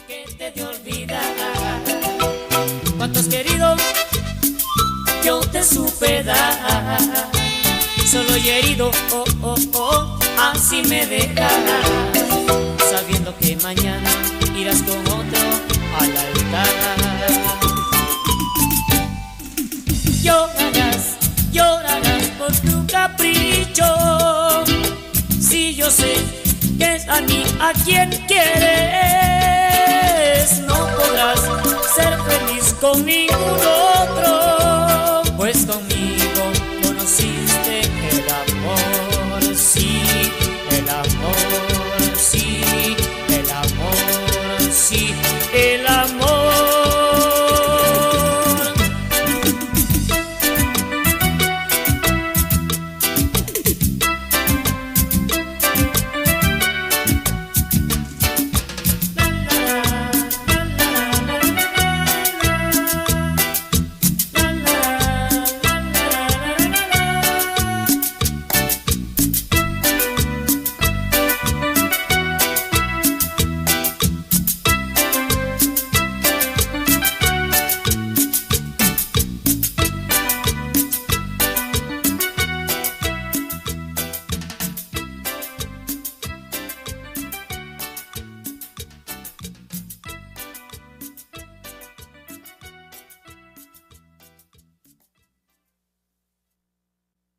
que te de olvidar. Cuánto has querido, yo te supe dar. Solo y herido, oh, oh, oh, así me dejas, sabiendo que mañana irás con otro al altar. Llorarás, llorarás por tu capricho, si yo sé que es a mí a quien quieres. No podrás ser feliz con ningún otro, pues conmigo conociste el amor, sí, el amor, sí, el amor, sí, el amor.